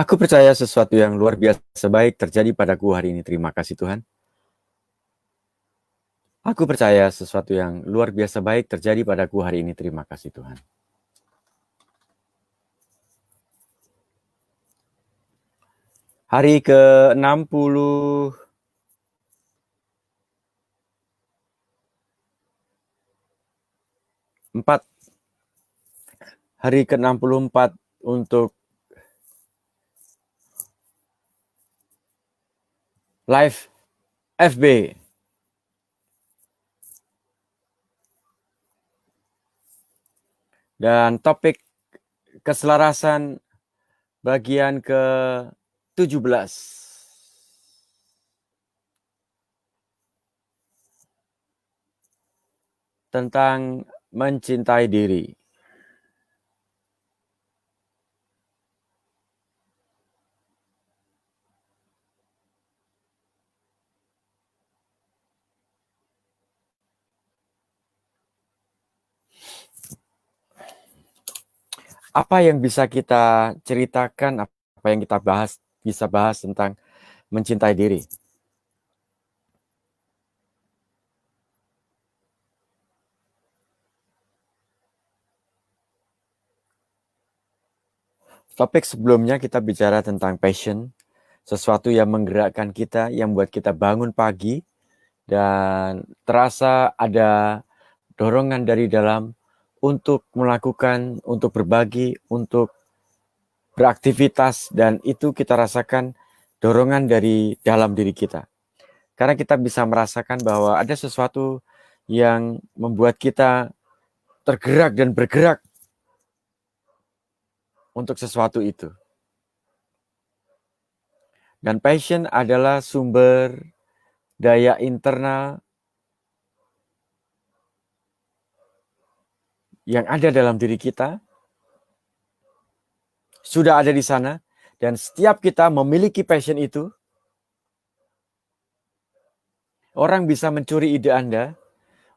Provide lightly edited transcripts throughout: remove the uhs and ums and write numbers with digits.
Aku percaya sesuatu yang luar biasa baik terjadi padaku hari ini. Terima kasih Tuhan. Aku percaya sesuatu yang luar biasa baik terjadi padaku hari ini. Terima kasih Tuhan. Hari ke-64. Hari ke-64 untuk live FB. Dan topik keselarasan bagian ke-17. Tentang mencintai diri. Apa yang bisa kita ceritakan, apa yang kita bisa bahas tentang mencintai diri? Topik sebelumnya kita bicara tentang passion, sesuatu yang menggerakkan kita, yang buat kita bangun pagi, dan terasa ada dorongan dari dalam untuk melakukan, untuk berbagi, untuk beraktivitas, dan itu kita rasakan dorongan dari dalam diri kita. Karena kita bisa merasakan bahwa ada sesuatu yang membuat kita tergerak dan bergerak untuk sesuatu itu. Dan passion adalah sumber daya internal yang ada dalam diri kita, sudah ada di sana, dan setiap kita memiliki passion itu. Orang bisa mencuri ide Anda,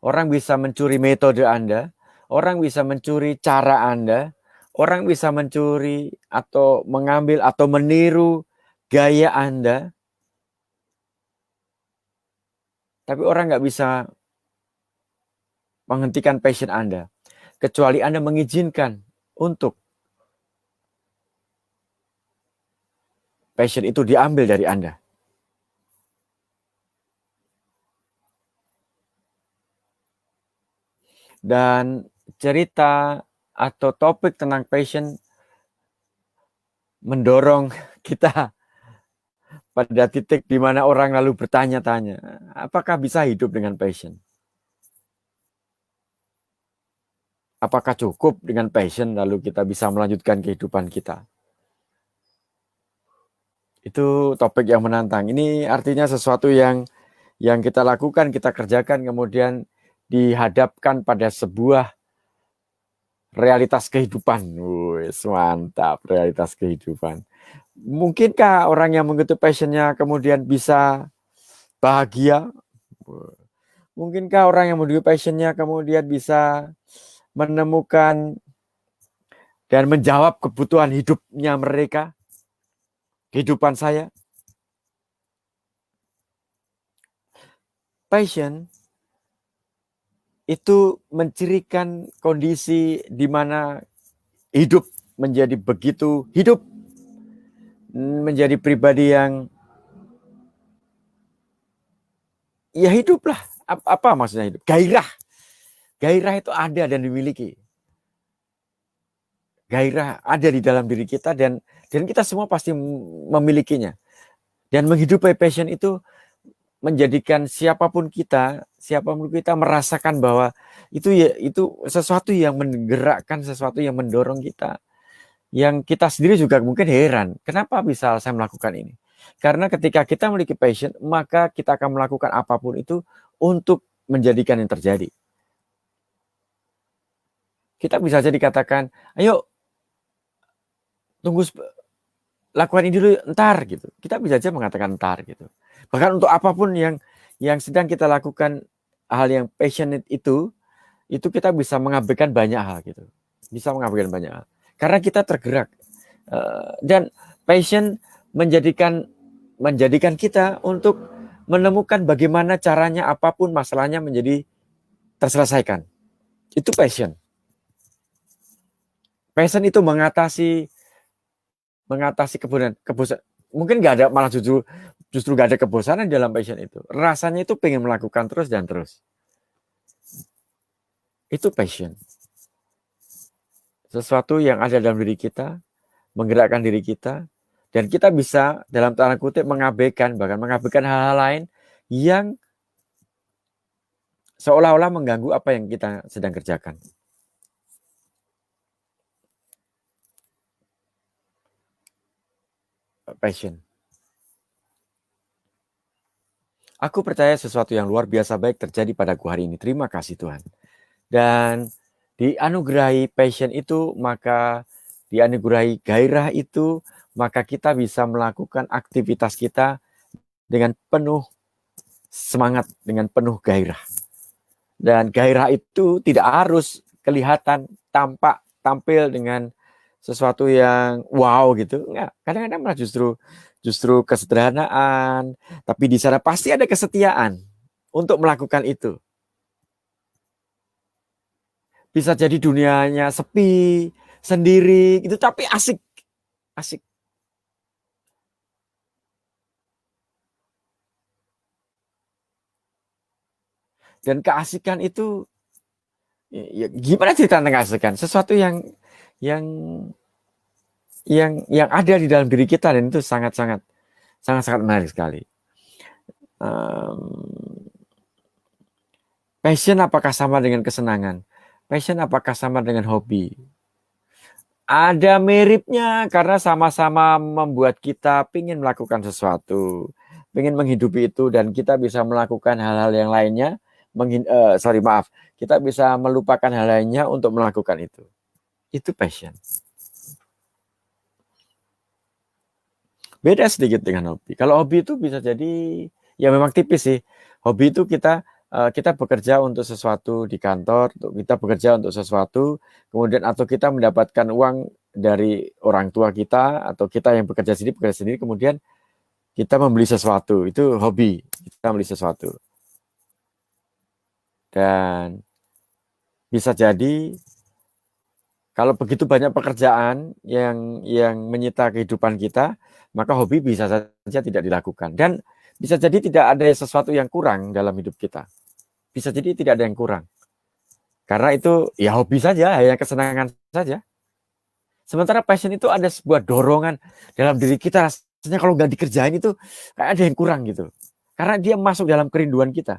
orang bisa mencuri metode Anda, orang bisa mencuri cara Anda, orang bisa mencuri atau mengambil atau meniru gaya Anda, tapi orang nggak bisa menghentikan passion Anda, kecuali Anda mengizinkan untuk passion itu diambil dari Anda. Dan cerita atau topik tentang passion mendorong kita pada titik di mana orang lalu bertanya-tanya, apakah bisa hidup dengan passion? Apakah cukup dengan passion lalu kita bisa melanjutkan kehidupan kita? Itu topik yang menantang. Ini artinya sesuatu yang kita lakukan, kita kerjakan, kemudian dihadapkan pada sebuah realitas kehidupan. Wih, mantap, realitas kehidupan. Mungkinkah orang yang mengikuti passionnya kemudian bisa bahagia? Mungkinkah orang yang mengikuti passionnya kemudian bisa menemukan dan menjawab kebutuhan hidupnya mereka? Kehidupan saya? Passion itu mencirikan kondisi di mana hidup menjadi begitu hidup, menjadi pribadi yang ya hiduplah. Apa maksudnya hidup? Gairah itu ada dan dimiliki. Gairah ada di dalam diri kita dan kita semua pasti memilikinya. Dan menghidupi passion itu menjadikan siapapun kita merasakan bahwa itu sesuatu yang menggerakkan, sesuatu yang mendorong kita. Yang kita sendiri juga mungkin heran, kenapa bisa saya melakukan ini? Karena ketika kita memiliki passion, maka kita akan melakukan apapun itu untuk menjadikan yang terjadi. Kita bisa jadi katakan, ayo tunggu, lakukan ini dulu entar gitu. Kita bisa aja mengatakan entar gitu. Bahkan untuk apapun yang sedang kita lakukan, hal yang passionate itu kita bisa mengabaikan banyak hal gitu. Bisa mengabaikan banyak hal. Karena kita tergerak. Dan Passion menjadikan kita untuk menemukan bagaimana caranya apapun masalahnya menjadi terselesaikan. Itu passion. Passion itu mengatasi kebosanan. Mungkin nggak ada, malah justru nggak ada kebosanan dalam passion itu. Rasanya itu pengen melakukan terus dan terus. Itu passion. Sesuatu yang ada dalam diri kita, menggerakkan diri kita, dan kita bisa dalam tanda kutip bahkan mengabaikan hal-hal lain yang seolah-olah mengganggu apa yang kita sedang kerjakan. Passion. Aku percaya sesuatu yang luar biasa baik terjadi padaku hari ini. Terima kasih Tuhan. Dan dianugerahi passion itu, maka dianugerahi gairah itu, maka kita bisa melakukan aktivitas kita dengan penuh semangat, dengan penuh gairah. Dan gairah itu tidak harus kelihatan, tampil dengan sesuatu yang wow gitu. Enggak, kadang-kadang malah justru kesederhanaan, tapi di sana pasti ada kesetiaan untuk melakukan itu. Bisa jadi dunianya sepi, sendiri gitu, tapi asik. Dan keasikan itu, ya, gimana cerita tentang keasikan? Sesuatu yang yang ada di dalam diri kita, dan itu sangat-sangat menarik sekali. Passion apakah sama dengan kesenangan? Passion apakah sama dengan hobi? Ada miripnya, karena sama-sama membuat kita ingin melakukan sesuatu, ingin menghidupi itu, dan kita bisa melakukan hal-hal yang lainnya. Kita bisa melupakan hal lainnya untuk melakukan itu. Itu passion. Beda sedikit dengan hobi. Kalau hobi itu bisa jadi, ya memang tipis sih. Hobi itu kita bekerja untuk sesuatu di kantor, kita bekerja untuk sesuatu, kemudian atau kita mendapatkan uang dari orang tua kita, atau kita yang bekerja sendiri, kemudian kita membeli sesuatu. Itu hobi, kita membeli sesuatu. Dan bisa jadi kalau begitu banyak pekerjaan yang menyita kehidupan kita, maka hobi bisa saja tidak dilakukan. Dan bisa jadi tidak ada sesuatu yang kurang dalam hidup kita. Bisa jadi tidak ada yang kurang. Karena itu ya hobi saja, hanya kesenangan saja. Sementara passion itu ada sebuah dorongan dalam diri kita. Rasanya kalau nggak dikerjain itu kayak ada yang kurang gitu. Karena dia masuk dalam kerinduan kita.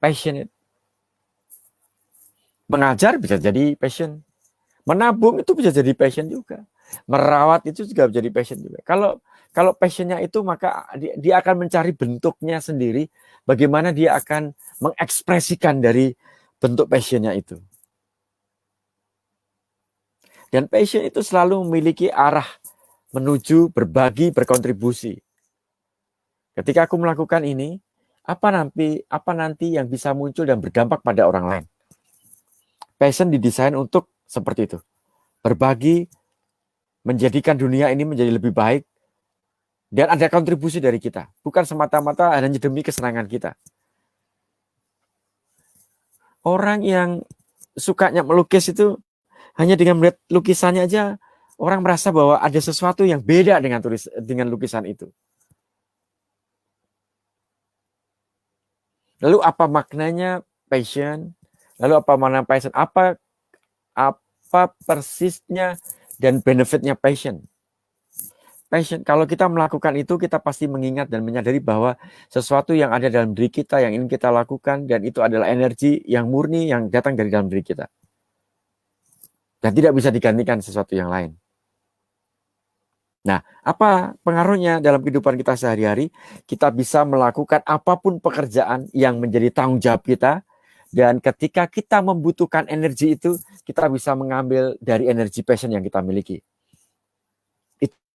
Passion. Mengajar bisa jadi passion. Menabung itu bisa jadi passion juga. Merawat itu juga jadi passion juga. Kalau passionnya itu, maka dia akan mencari bentuknya sendiri, bagaimana dia akan mengekspresikan dari bentuk passionnya itu. Dan passion itu selalu memiliki arah menuju berbagi, berkontribusi. Ketika aku melakukan ini, apa nanti yang bisa muncul dan berdampak pada orang lain. Passion didesain untuk seperti itu. Berbagi, menjadikan dunia ini menjadi lebih baik, dan ada kontribusi dari kita. Bukan semata-mata hanya demi kesenangan kita. Orang yang sukanya melukis itu, hanya dengan melihat lukisannya aja, orang merasa bahwa ada sesuatu yang beda dengan lukisan itu. Lalu apa maknanya passion? Lalu apa makna passion? Apa persisnya dan benefitnya passion? Passion, kalau kita melakukan itu, kita pasti mengingat dan menyadari bahwa sesuatu yang ada dalam diri kita yang ingin kita lakukan, dan itu adalah energi yang murni yang datang dari dalam diri kita. Dan tidak bisa digantikan sesuatu yang lain. Nah, apa pengaruhnya dalam kehidupan kita sehari-hari? Kita bisa melakukan apapun pekerjaan yang menjadi tanggung jawab kita, dan ketika kita membutuhkan energi itu, kita bisa mengambil dari energi passion yang kita miliki.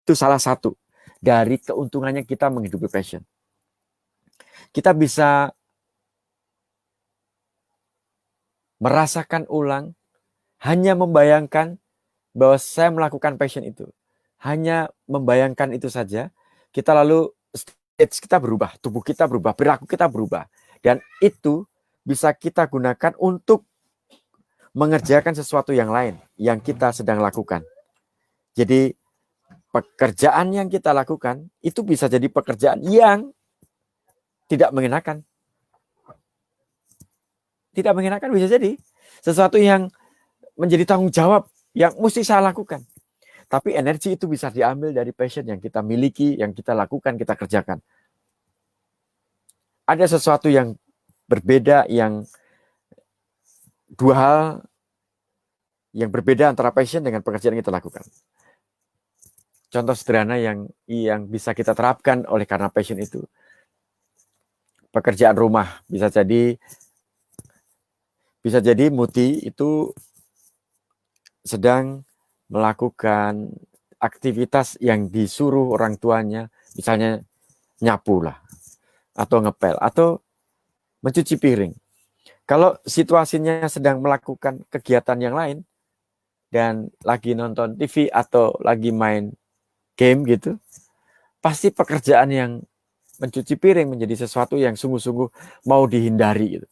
Itu salah satu dari keuntungannya kita menghidupi passion. Kita bisa merasakan ulang, hanya membayangkan bahwa saya melakukan passion itu. hanya membayangkan itu saja, kita lalu stage kita berubah, tubuh kita berubah, perilaku kita berubah. Dan itu bisa kita gunakan untuk mengerjakan sesuatu yang lain yang kita sedang lakukan. Jadi pekerjaan yang kita lakukan itu bisa jadi pekerjaan yang tidak mengenakan. Tidak mengenakan bisa jadi sesuatu yang menjadi tanggung jawab yang mesti saya lakukan. Tapi energi itu bisa diambil dari passion yang kita miliki, yang kita lakukan, kita kerjakan. Ada sesuatu yang berbeda, yang dua hal yang berbeda antara passion dengan pekerjaan yang kita lakukan. Contoh sederhana yang bisa kita terapkan oleh karena passion itu. Pekerjaan rumah bisa jadi Muti itu sedang melakukan aktivitas yang disuruh orang tuanya, misalnya nyapu lah, atau ngepel, atau mencuci piring. Kalau situasinya sedang melakukan kegiatan yang lain, dan lagi nonton TV atau lagi main game gitu, pasti pekerjaan yang mencuci piring menjadi sesuatu yang sungguh-sungguh mau dihindari gitu.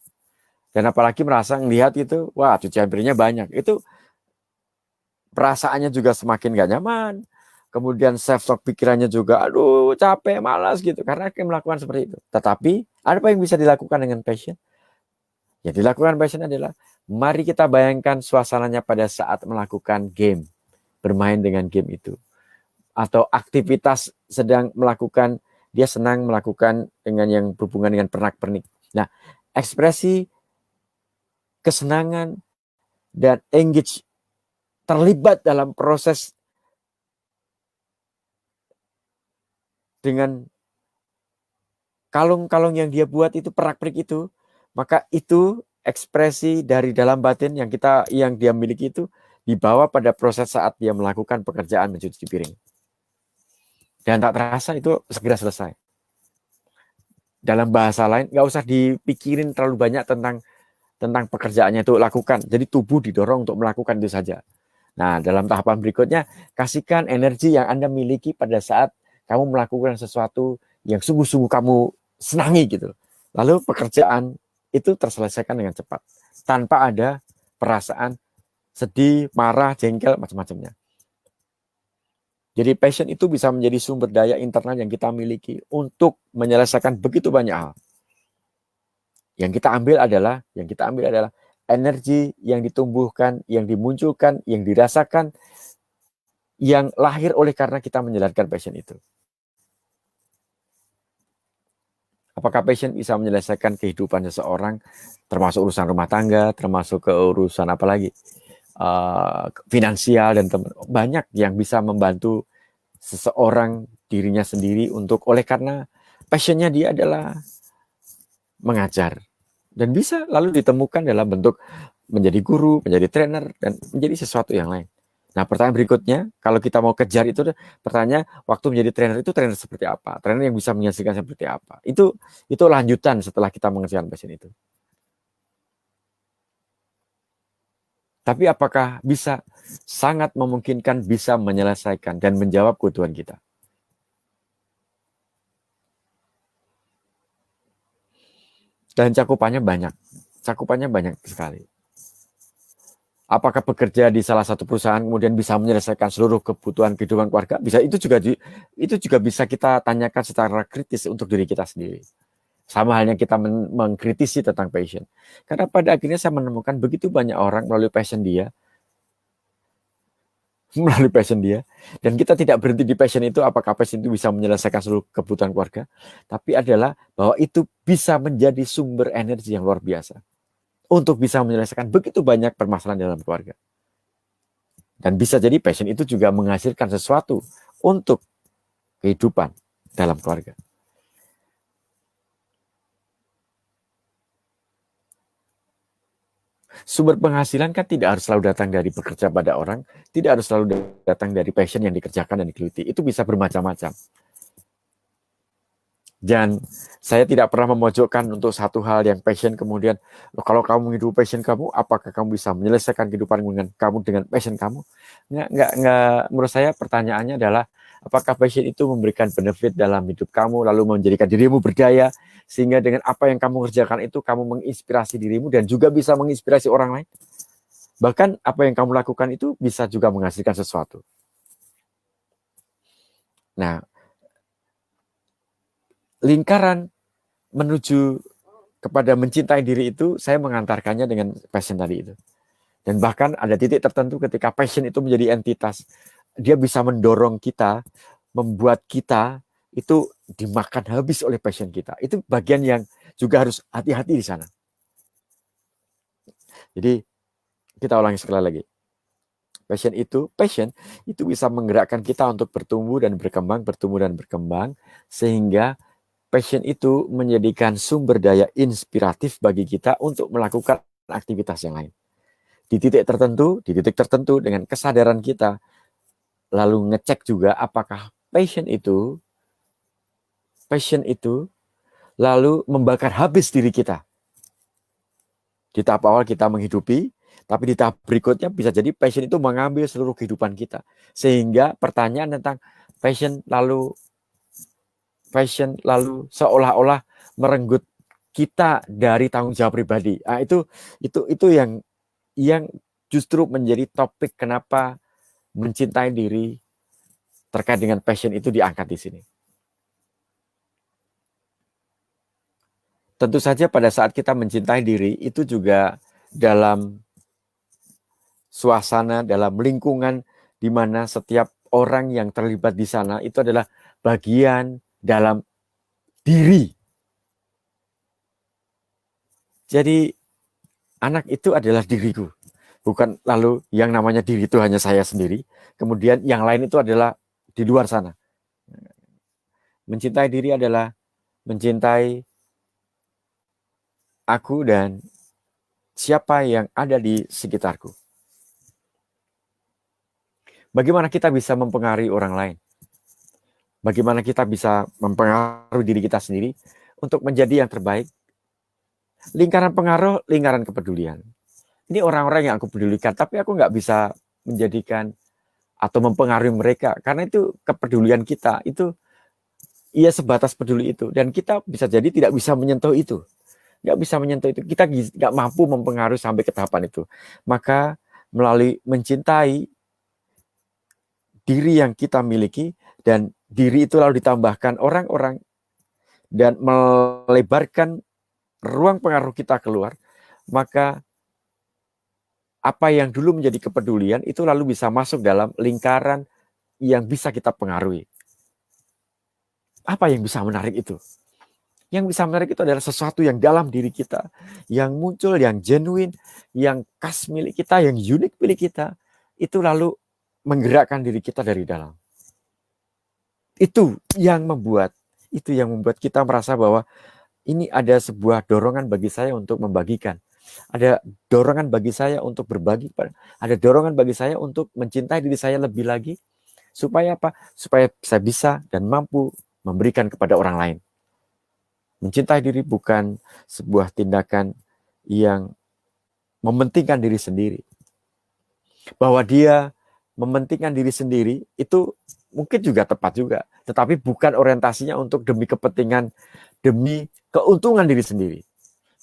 Dan apalagi merasa ngelihat itu, wah cucian piringnya banyak, itu perasaannya juga semakin gak nyaman. Kemudian self-talk pikirannya juga, aduh capek, malas gitu, karena akan melakukan seperti itu. Tetapi, apa yang bisa dilakukan dengan passion? Yang dilakukan passion adalah, mari kita bayangkan suasananya pada saat melakukan game, bermain dengan game itu. Atau aktivitas sedang melakukan, dia senang melakukan dengan yang berhubungan dengan pernak-pernik. Nah, ekspresi kesenangan dan engage terlibat dalam proses dengan kalung-kalung yang dia buat itu, pernak-pernik itu, maka itu ekspresi dari dalam batin yang dia miliki itu dibawa pada proses saat dia melakukan pekerjaan mencuci piring. Dan tak terasa itu segera selesai. Dalam bahasa lain, nggak usah dipikirin terlalu banyak tentang pekerjaannya itu, lakukan. Jadi tubuh didorong untuk melakukan itu saja. Nah, dalam tahapan berikutnya, kasihkan energi yang Anda miliki pada saat kamu melakukan sesuatu yang sungguh-sungguh kamu senangi gitu. Lalu pekerjaan itu terselesaikan dengan cepat, tanpa ada perasaan sedih, marah, jengkel, macam-macamnya. Jadi passion itu bisa menjadi sumber daya internal yang kita miliki untuk menyelesaikan begitu banyak hal. Yang kita ambil adalah energi yang ditumbuhkan, yang dimunculkan, yang dirasakan, yang lahir oleh karena kita menjalankan passion itu. Apakah passion bisa menyelesaikan kehidupan seseorang, termasuk urusan rumah tangga, termasuk ke urusan apa lagi? Finansial dan banyak yang bisa membantu seseorang dirinya sendiri oleh karena passionnya dia adalah mengajar, dan bisa lalu ditemukan dalam bentuk menjadi guru, menjadi trainer, dan menjadi sesuatu yang lain. Nah, pertanyaan berikutnya, kalau kita mau kejar itu, pertanyaan waktu menjadi trainer itu trainer seperti apa? Trainer yang bisa menyaksikan seperti apa? Itu lanjutan setelah kita mengerjakan passion itu. Tapi apakah bisa? Sangat memungkinkan bisa menyelesaikan dan menjawab kebutuhan kita. Dan cakupannya banyak sekali. Apakah bekerja di salah satu perusahaan kemudian bisa menyelesaikan seluruh kebutuhan kehidupan keluarga? Bisa, itu juga bisa kita tanyakan secara kritis untuk diri kita sendiri. Sama halnya kita mengkritisi tentang passion. Karena pada akhirnya saya menemukan begitu banyak orang melalui passion dia, dan kita tidak berhenti di passion itu. Apakah passion itu bisa menyelesaikan seluruh kebutuhan keluarga? Tapi adalah bahwa itu bisa menjadi sumber energi yang luar biasa untuk bisa menyelesaikan begitu banyak permasalahan dalam keluarga. Dan bisa jadi passion itu juga menghasilkan sesuatu untuk kehidupan dalam keluarga. Sumber penghasilan kan tidak harus selalu datang dari bekerja pada orang, tidak harus selalu datang dari passion yang dikerjakan dan digeluti. Itu bisa bermacam-macam. Dan saya tidak pernah memojokkan untuk satu hal yang passion, kemudian kalau kamu hidup passion kamu, apakah kamu bisa menyelesaikan kehidupan dengan passion kamu? Nggak. Menurut saya pertanyaannya adalah, apakah passion itu memberikan benefit dalam hidup kamu, lalu menjadikan dirimu berdaya, sehingga dengan apa yang kamu kerjakan itu, kamu menginspirasi dirimu dan juga bisa menginspirasi orang lain. Bahkan apa yang kamu lakukan itu bisa juga menghasilkan sesuatu. Nah, lingkaran menuju kepada mencintai diri itu, saya mengantarkannya dengan passion tadi itu. Dan bahkan ada titik tertentu ketika passion itu menjadi entitas, dia bisa mendorong kita, membuat kita itu dimakan habis oleh passion kita. Itu bagian yang juga harus hati-hati di sana. Jadi kita ulangi sekali lagi. Passion itu bisa menggerakkan kita untuk bertumbuh dan berkembang, sehingga passion itu menjadikan sumber daya inspiratif bagi kita untuk melakukan aktivitas yang lain. Di titik tertentu dengan kesadaran kita, lalu ngecek juga apakah passion itu lalu membakar habis diri kita. Di tahap awal kita menghidupi, tapi di tahap berikutnya bisa jadi passion itu mengambil seluruh kehidupan kita. Sehingga pertanyaan tentang passion lalu seolah-olah merenggut kita dari tanggung jawab pribadi. Nah, itu yang justru menjadi topik kenapa mencintai diri terkait dengan passion itu diangkat di sini. Tentu saja pada saat kita mencintai diri itu juga dalam suasana, dalam lingkungan di mana setiap orang yang terlibat di sana itu adalah bagian dalam diri. Jadi anak itu adalah diriku. Bukan lalu yang namanya diri itu hanya saya sendiri, kemudian yang lain itu adalah di luar sana. Mencintai diri adalah mencintai aku dan siapa yang ada di sekitarku. Bagaimana kita bisa mempengaruhi orang lain? Bagaimana kita bisa mempengaruhi diri kita sendiri untuk menjadi yang terbaik? Lingkaran pengaruh, lingkaran kepedulian. Ini orang-orang yang aku pedulikan, tapi aku nggak bisa menjadikan atau mempengaruhi mereka, karena itu kepedulian kita, itu ia sebatas peduli itu, dan kita bisa jadi tidak bisa menyentuh itu. Nggak bisa menyentuh itu, kita nggak mampu mempengaruhi sampai ke tahapan itu. Maka melalui mencintai diri yang kita miliki, dan diri itu lalu ditambahkan orang-orang, dan melebarkan ruang pengaruh kita keluar, maka apa yang dulu menjadi kepedulian itu lalu bisa masuk dalam lingkaran yang bisa kita pengaruhi. Apa yang bisa menarik itu? Yang bisa menarik itu adalah sesuatu yang dalam diri kita, yang muncul, yang genuine, yang khas milik kita, yang unik milik kita, itu lalu menggerakkan diri kita dari dalam. Itu yang membuat kita merasa bahwa ini ada sebuah dorongan bagi saya untuk membagikan. Ada dorongan bagi saya untuk berbagi. Ada dorongan bagi saya untuk mencintai diri saya lebih lagi. Supaya apa? Supaya saya bisa dan mampu memberikan kepada orang lain. Mencintai diri bukan sebuah tindakan yang mementingkan diri sendiri. Bahwa dia mementingkan diri sendiri itu mungkin juga tepat juga. Tetapi bukan orientasinya untuk demi kepentingan, demi keuntungan diri sendiri.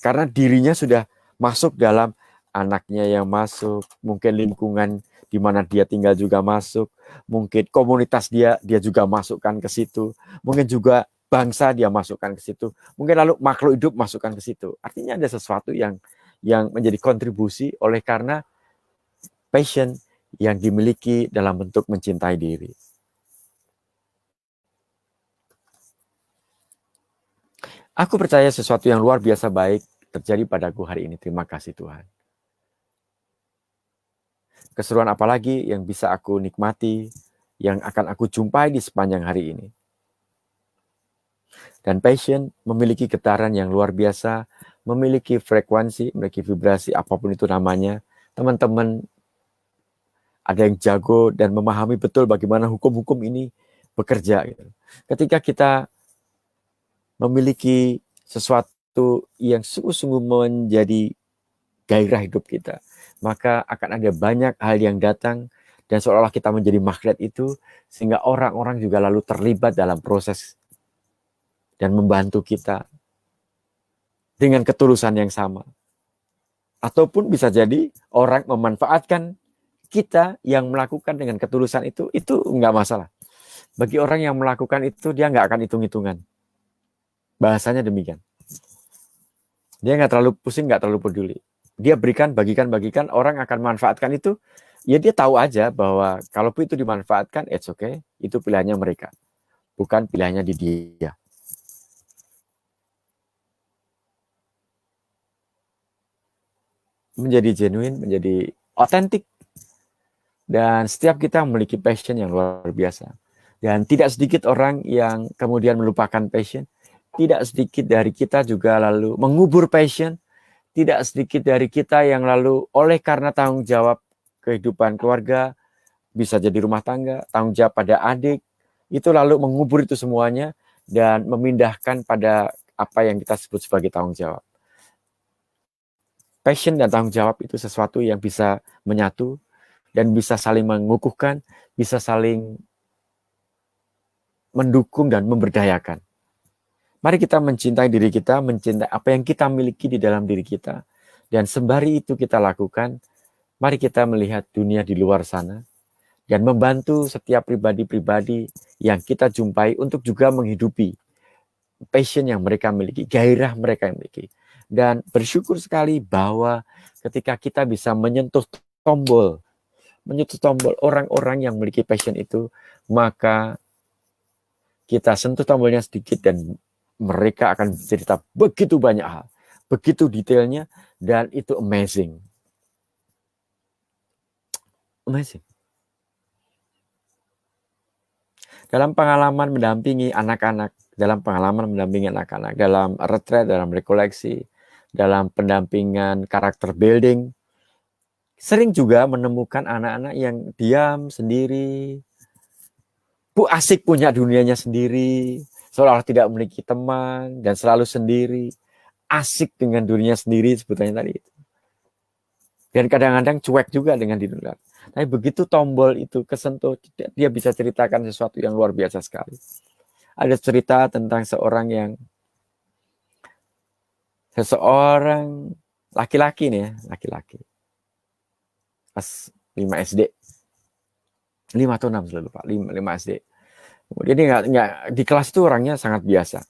Karena dirinya sudah masuk dalam anaknya yang masuk, mungkin lingkungan di mana dia tinggal juga masuk, mungkin komunitas dia juga masukkan ke situ, mungkin juga bangsa dia masukkan ke situ, mungkin lalu makhluk hidup masukkan ke situ. Artinya ada sesuatu yang menjadi kontribusi oleh karena passion yang dimiliki dalam bentuk mencintai diri. Aku percaya sesuatu yang luar biasa baik terjadi padaku hari ini. Terima kasih Tuhan. Keseruan apa lagi yang bisa aku nikmati, yang akan aku jumpai di sepanjang hari ini. Dan passion memiliki getaran yang luar biasa, memiliki frekuensi, memiliki vibrasi, apapun itu namanya. Teman-teman ada yang jago dan memahami betul bagaimana hukum-hukum ini bekerja. Ketika kita memiliki sesuatu yang sungguh-sungguh menjadi gairah hidup kita, maka akan ada banyak hal yang datang dan seolah-olah kita menjadi magnet itu, sehingga orang-orang juga lalu terlibat dalam proses dan membantu kita dengan ketulusan yang sama. Ataupun bisa jadi orang memanfaatkan kita yang melakukan dengan ketulusan itu nggak masalah. Bagi orang yang melakukan itu, dia nggak akan hitung-hitungan. Bahasanya demikian. Dia nggak terlalu pusing, nggak terlalu peduli. Dia berikan, bagikan, orang akan manfaatkan itu. Ya dia tahu aja bahwa kalaupun itu dimanfaatkan, it's okay. Itu pilihannya mereka. Bukan pilihannya di dia. Menjadi genuine, menjadi otentik. Dan setiap kita memiliki passion yang luar biasa. Dan tidak sedikit orang yang kemudian melupakan passion. Tidak sedikit dari kita juga lalu mengubur passion. Tidak sedikit dari kita yang lalu oleh karena tanggung jawab kehidupan keluarga, bisa jadi rumah tangga, tanggung jawab pada adik, itu lalu mengubur itu semuanya dan memindahkan pada apa yang kita sebut sebagai tanggung jawab. Passion dan tanggung jawab itu sesuatu yang bisa menyatu dan bisa saling mengukuhkan, bisa saling mendukung dan memberdayakan. Mari kita mencintai diri kita, mencintai apa yang kita miliki di dalam diri kita. Dan sembari itu kita lakukan, mari kita melihat dunia di luar sana dan membantu setiap pribadi-pribadi yang kita jumpai untuk juga menghidupi passion yang mereka miliki, gairah mereka yang miliki. Dan bersyukur sekali bahwa ketika kita bisa menyentuh tombol orang-orang yang memiliki passion itu, maka kita sentuh tombolnya sedikit dan mereka akan cerita begitu banyak hal, begitu detailnya, dan itu amazing. Amazing. Dalam pengalaman mendampingi anak-anak, dalam retret, dalam rekoleksi, dalam pendampingan karakter building, sering juga menemukan anak-anak yang diam sendiri, asik punya dunianya sendiri, seolah-olah tidak memiliki teman dan selalu sendiri, asik dengan dunianya sendiri sebutannya tadi itu. Dan kadang-kadang cuek juga dengan di luar. Tapi begitu tombol itu kesentuh, dia bisa ceritakan sesuatu yang luar biasa sekali. Ada cerita tentang seseorang laki-laki nih ya, laki-laki. Pas 5 SD. 5 atau 6 selalu Pak, 5 SD. Kemudian dia nggak di kelas itu orangnya sangat biasa.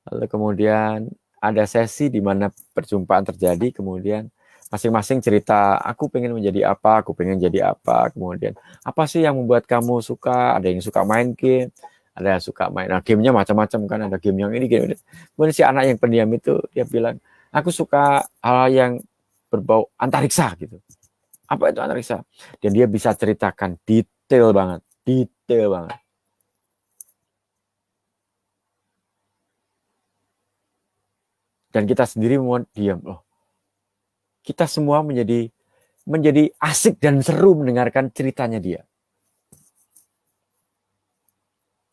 Lalu kemudian ada sesi di mana perjumpaan terjadi, kemudian masing-masing cerita, aku pengen menjadi apa, aku pengen jadi apa, kemudian apa sih yang membuat kamu suka, ada yang suka main game, ada yang suka main, nah gamenya macam-macam kan, ada game yang ini, game ini. Kemudian si anak yang pendiam itu, dia bilang, aku suka hal yang berbau antariksa gitu. Apa itu antariksa? Dan dia bisa ceritakan detail banget. Dan kita sendiri mau diam loh. Kita semua menjadi asik dan seru mendengarkan ceritanya dia.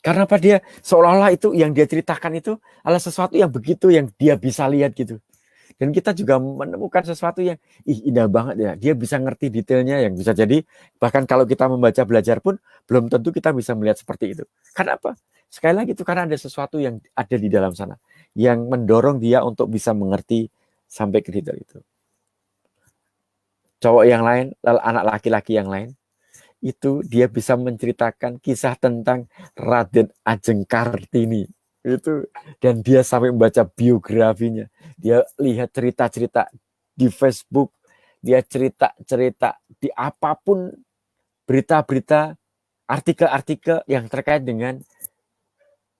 Karena apa, dia seolah-olah itu yang dia ceritakan itu adalah sesuatu yang begitu yang dia bisa lihat gitu. Dan kita juga menemukan sesuatu yang indah banget ya. Dia bisa ngerti detailnya yang bisa jadi bahkan kalau kita membaca belajar pun belum tentu kita bisa melihat seperti itu. Karena apa? Sekali lagi itu karena ada sesuatu yang ada di dalam sana yang mendorong dia untuk bisa mengerti sampai ke detail itu. Cowok yang lain, anak laki-laki yang lain, itu dia bisa menceritakan kisah tentang Raden Ajeng Kartini itu, dan dia sampai membaca biografinya, dia lihat cerita-cerita di Facebook, dia cerita-cerita di apapun, berita-berita, artikel-artikel yang terkait dengan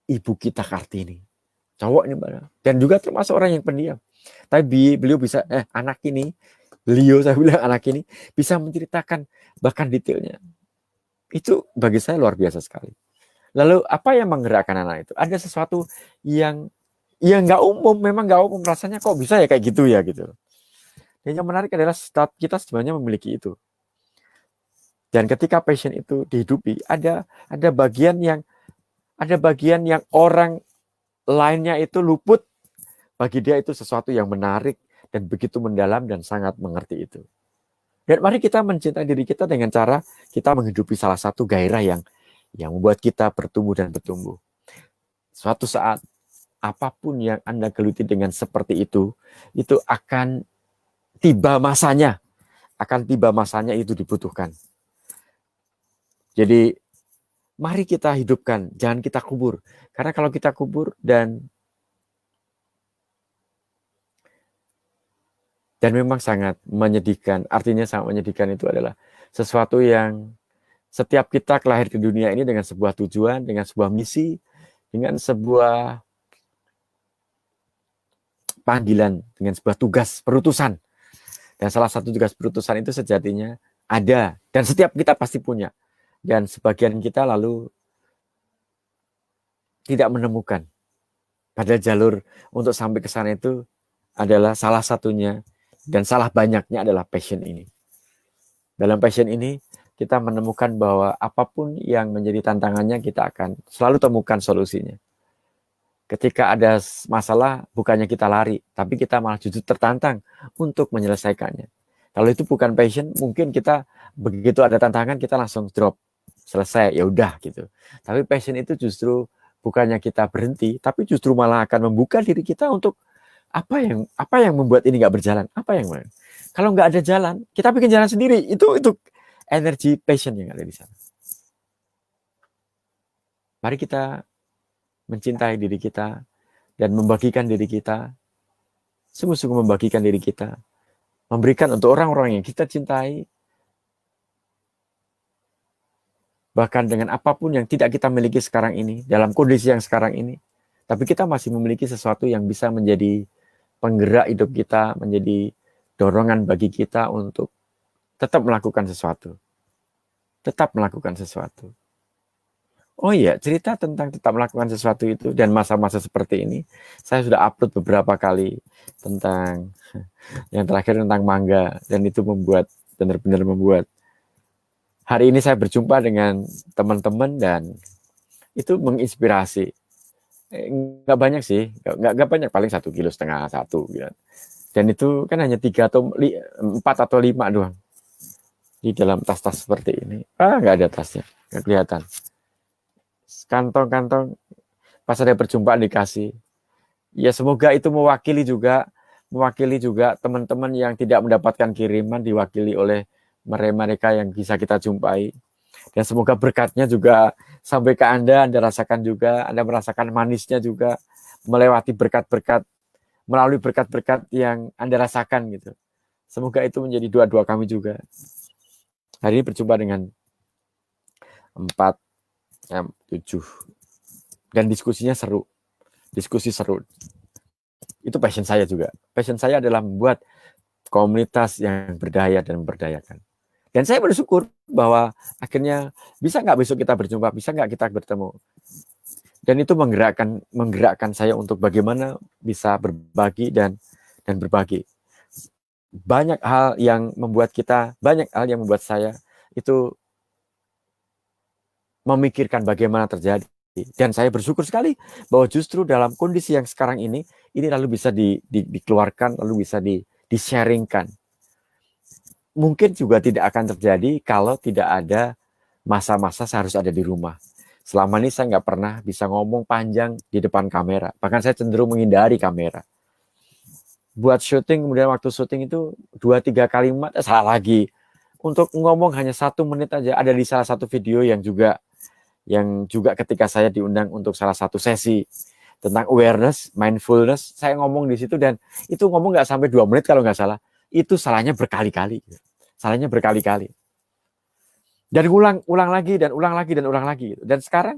ibu kita Kartini. Cowok ini, dan juga termasuk orang yang pendiam, tapi beliau bisa saya bilang anak ini bisa menceritakan bahkan detailnya. Itu bagi saya luar biasa sekali. Lalu apa yang menggerakkan anak itu? Ada sesuatu yang nggak umum, memang nggak umum, rasanya kok bisa ya kayak gitu ya gitu. Dan yang menarik adalah kita sebenarnya memiliki itu. Dan ketika passion itu dihidupi, ada bagian yang orang lainnya itu luput, bagi dia itu sesuatu yang menarik dan begitu mendalam dan sangat mengerti itu. Dan mari kita mencintai diri kita dengan cara kita menghidupi salah satu gairah yang membuat kita bertumbuh dan bertumbuh. Suatu saat apapun yang Anda geluti dengan seperti itu akan tiba masanya, itu dibutuhkan. Jadi mari kita hidupkan, jangan kita kubur. Karena kalau kita kubur dan memang sangat menyedihkan, artinya sangat menyedihkan itu adalah sesuatu yang setiap kita lahir di dunia ini dengan sebuah tujuan, dengan sebuah misi, dengan sebuah panggilan, dengan sebuah tugas perutusan. Dan salah satu tugas perutusan itu sejatinya ada, dan setiap kita pasti punya. Dan sebagian kita lalu tidak menemukan. Padahal jalur untuk sampai ke sana itu adalah salah satunya, dan salah banyaknya adalah passion ini. Dalam passion ini, kita menemukan bahwa apapun yang menjadi tantangannya, kita akan selalu temukan solusinya. Ketika ada masalah, bukannya kita lari, tapi kita malah justru tertantang untuk menyelesaikannya. Kalau itu bukan passion, mungkin kita begitu ada tantangan, kita langsung drop. Selesai, ya udah gitu. Tapi passion itu justru bukannya kita berhenti, tapi justru malah akan membuka diri kita untuk apa yang membuat ini nggak berjalan. Kalau nggak ada jalan, kita bikin jalan sendiri. Itu energi passion yang ada di sana. Mari kita mencintai diri kita dan membagikan diri kita, sungguh-sungguh membagikan diri kita, memberikan untuk orang-orang yang kita cintai, bahkan dengan apapun yang tidak kita miliki sekarang ini, dalam kondisi yang sekarang ini, tapi kita masih memiliki sesuatu yang bisa menjadi penggerak hidup kita, menjadi dorongan bagi kita untuk tetap melakukan sesuatu. Oh iya, cerita tentang tetap melakukan sesuatu itu dan masa-masa seperti ini, saya sudah upload beberapa kali tentang yang terakhir tentang mangga, dan itu benar-benar membuat. Hari ini saya berjumpa dengan teman-teman dan itu menginspirasi. Nggak banyak sih, nggak banyak, paling 1,5 kilo satu. Gitu. Dan itu kan hanya 4 atau 5 doang di dalam tas-tas seperti ini. Nggak ada tasnya, nggak kelihatan. Kantong-kantong pas ada perjumpaan dikasih. Ya semoga itu mewakili juga teman-teman yang tidak mendapatkan kiriman, diwakili oleh mereka yang bisa kita jumpai. Dan semoga berkatnya juga sampai ke Anda rasakan juga, Anda merasakan manisnya juga, melewati berkat-berkat, melalui berkat-berkat yang Anda rasakan gitu. Semoga itu menjadi doa-doa kami juga. Hari ini berjumpa dengan 7 dan diskusi seru. Itu passion saya juga. Passion saya adalah membuat komunitas yang berdaya dan memberdayakan. Dan saya bersyukur bahwa akhirnya bisa nggak besok kita berjumpa, bisa nggak kita bertemu. Dan itu menggerakkan saya untuk bagaimana bisa berbagi dan berbagi. Banyak hal yang membuat saya itu memikirkan bagaimana terjadi. Dan saya bersyukur sekali bahwa justru dalam kondisi yang sekarang ini lalu bisa dikeluarkan, lalu bisa di-sharingkan. Mungkin juga tidak akan terjadi kalau tidak ada masa-masa saya harus ada di rumah. Selama ini saya nggak pernah bisa ngomong panjang di depan kamera. Bahkan saya cenderung menghindari kamera. Buat syuting, kemudian waktu syuting itu 2-3 kalimat, salah lagi. Untuk ngomong hanya 1 menit aja. Ada di salah satu video yang juga ketika saya diundang untuk salah satu sesi tentang awareness, mindfulness, saya ngomong di situ dan itu ngomong nggak sampai 2 menit kalau nggak salah. Itu salahnya berkali-kali. Dan ulang lagi. Dan sekarang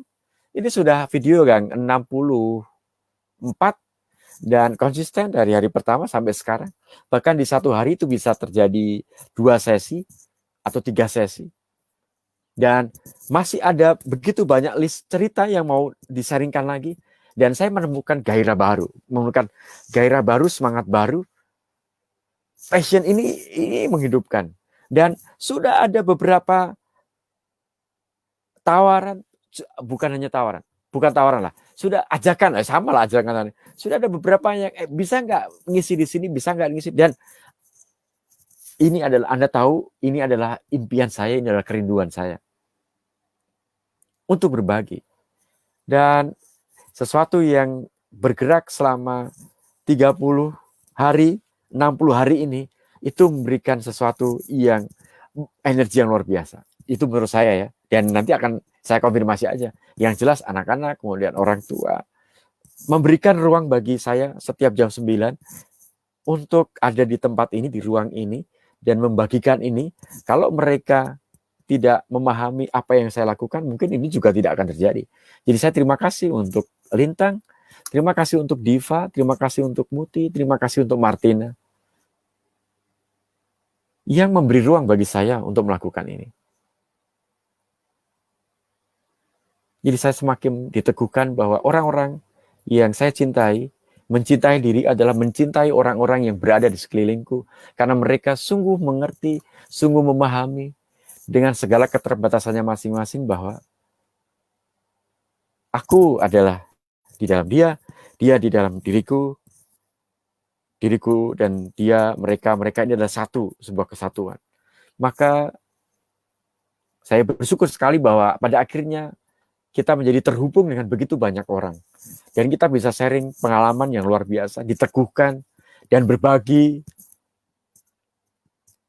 ini sudah video kan 64 dan konsisten dari hari pertama sampai sekarang. Bahkan di satu hari itu bisa terjadi 2 sesi atau 3 sesi. Dan masih ada begitu banyak list cerita yang mau disaringkan lagi. Dan saya menemukan gairah baru, semangat baru. Passion ini menghidupkan. Dan sudah ada beberapa tawaran, bukan tawaran lah, Sudah ajakan, sama lah ajakan. Sudah ada beberapa yang bisa nggak ngisi di sini, bisa nggak ngisi. Dan ini adalah, Anda tahu, ini adalah impian saya, ini adalah kerinduan saya. Untuk berbagi. Dan sesuatu yang bergerak selama 30 hari, 60 hari ini, itu memberikan sesuatu yang energi yang luar biasa. Itu menurut saya ya. Dan nanti akan saya konfirmasi aja. Yang jelas anak-anak, kemudian orang tua, memberikan ruang bagi saya setiap jam 9 untuk ada di tempat ini, di ruang ini, dan membagikan ini. Kalau mereka tidak memahami apa yang saya lakukan, mungkin ini juga tidak akan terjadi. Jadi saya terima kasih untuk Lintang, terima kasih untuk Diva, terima kasih untuk Muti, terima kasih untuk Martina, yang memberi ruang bagi saya untuk melakukan ini. Jadi saya semakin diteguhkan bahwa orang-orang yang saya cintai, mencintai diri adalah mencintai orang-orang yang berada di sekelilingku, karena mereka sungguh mengerti, sungguh memahami, dengan segala keterbatasannya masing-masing, bahwa aku adalah di dalam dia di dalam diriku dan dia, mereka ini adalah satu, sebuah kesatuan. Maka saya bersyukur sekali bahwa pada akhirnya kita menjadi terhubung dengan begitu banyak orang. Dan kita bisa sharing pengalaman yang luar biasa, diteguhkan, dan berbagi.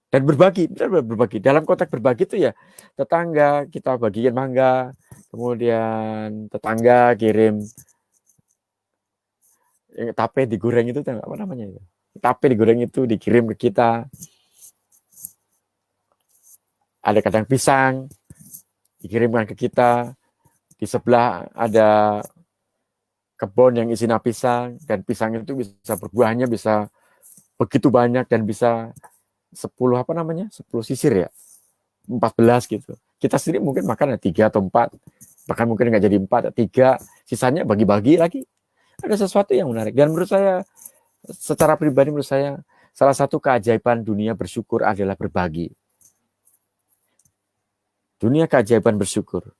Dan berbagi, berbagi. Dalam konteks berbagi itu ya, tetangga kita bagikan mangga, kemudian tetangga kirim tape digoreng itu, apa namanya itu? Tape digoreng itu dikirim ke kita. Ada kadang pisang dikirimkan ke kita. Di sebelah ada kebun yang isinya pisang, dan pisang itu bisa berbuahnya bisa begitu banyak, dan bisa 10 sisir ya, 14 gitu. Kita sendiri mungkin makan 3 atau 4, bahkan mungkin nggak jadi 4, 3, sisanya bagi-bagi lagi. Ada sesuatu yang menarik. Dan menurut saya, secara pribadi menurut saya, salah satu keajaiban dunia bersyukur adalah berbagi. Dunia keajaiban bersyukur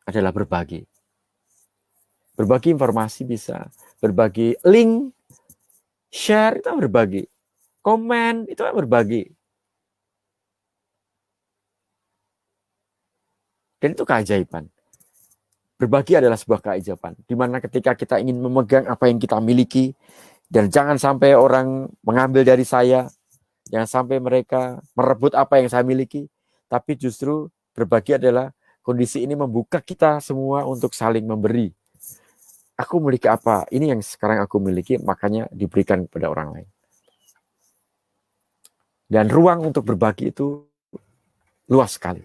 adalah berbagi. Berbagi informasi bisa, berbagi link, share itu berbagi, komen itu berbagi. Dan itu keajaiban. Berbagi adalah sebuah keajaiban, di mana ketika kita ingin memegang apa yang kita miliki, dan jangan sampai orang mengambil dari saya, jangan sampai mereka merebut apa yang saya miliki, tapi justru berbagi adalah kondisi ini membuka kita semua untuk saling memberi. Aku memiliki apa, ini yang sekarang aku miliki, makanya diberikan kepada orang lain. Dan ruang untuk berbagi itu luas sekali.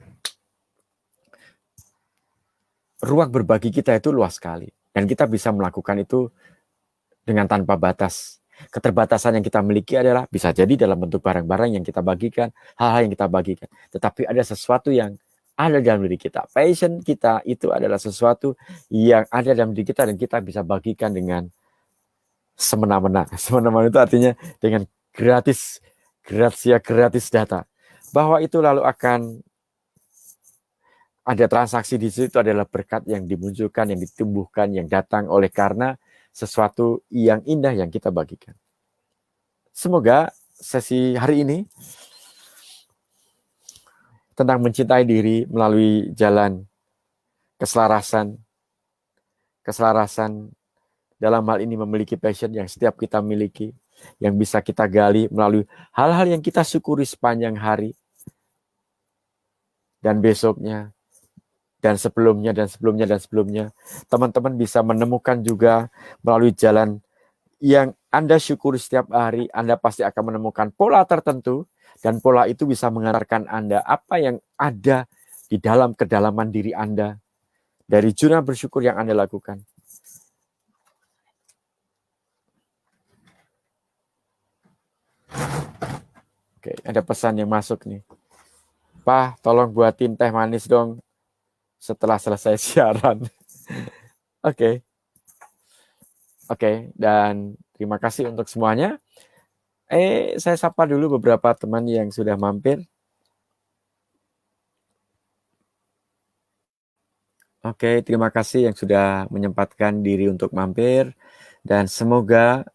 Ruang berbagi kita itu luas sekali. Dan kita bisa melakukan itu dengan tanpa batas. Keterbatasan yang kita miliki adalah bisa jadi dalam bentuk barang-barang yang kita bagikan, hal-hal yang kita bagikan. Tetapi ada sesuatu yang ada dalam diri kita. Passion kita itu adalah sesuatu yang ada dalam diri kita, dan kita bisa bagikan dengan semena-mena. Semena-mena itu artinya dengan gratis data. Bahwa itu lalu akan ada transaksi di situ, adalah berkat yang dimunculkan, yang ditumbuhkan, yang datang oleh karena sesuatu yang indah yang kita bagikan. Semoga sesi hari ini tentang mencintai diri melalui jalan keselarasan dalam hal ini memiliki passion yang setiap kita miliki, yang bisa kita gali melalui hal-hal yang kita syukuri sepanjang hari, dan besoknya, dan sebelumnya, teman-teman bisa menemukan juga melalui jalan yang Anda syukuri setiap hari. Anda pasti akan menemukan pola tertentu, dan pola itu bisa mengantarkan Anda apa yang ada di dalam kedalaman diri Anda dari jurnal bersyukur yang Anda lakukan. Oke, ada pesan yang masuk nih. Pak, tolong buatin teh manis dong setelah selesai siaran. Oke, dan terima kasih untuk semuanya. Saya sapa dulu beberapa teman yang sudah mampir. Oke, terima kasih yang sudah menyempatkan diri untuk mampir. Dan semoga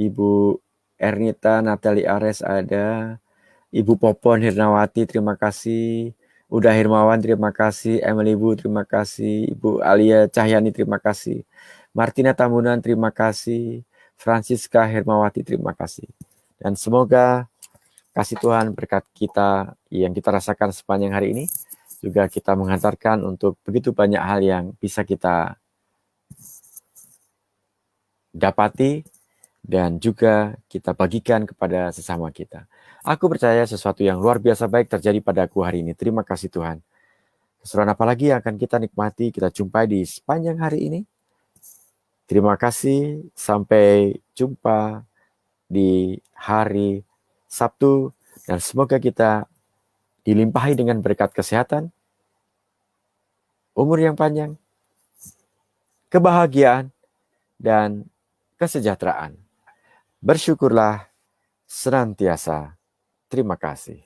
Ibu Ernita Natali Ares ada, Ibu Popon Hirnawati terima kasih, Uda Hirmawan terima kasih, Emily Bu terima kasih, Ibu Alia Cahyani terima kasih, Martina Tambunan terima kasih, Francisca Hermawati terima kasih. Dan semoga kasih Tuhan berkat kita yang kita rasakan sepanjang hari ini juga kita menghantarkan untuk begitu banyak hal yang bisa kita dapati dan juga kita bagikan kepada sesama kita. Aku percaya sesuatu yang luar biasa baik terjadi padaku hari ini. Terima kasih Tuhan. Keseruan apa lagi yang akan kita nikmati, kita jumpai di sepanjang hari ini. Terima kasih, sampai jumpa di hari Sabtu. Dan semoga kita dilimpahi dengan berkat kesehatan, umur yang panjang, kebahagiaan, dan kesejahteraan. Bersyukurlah senantiasa. Terima kasih.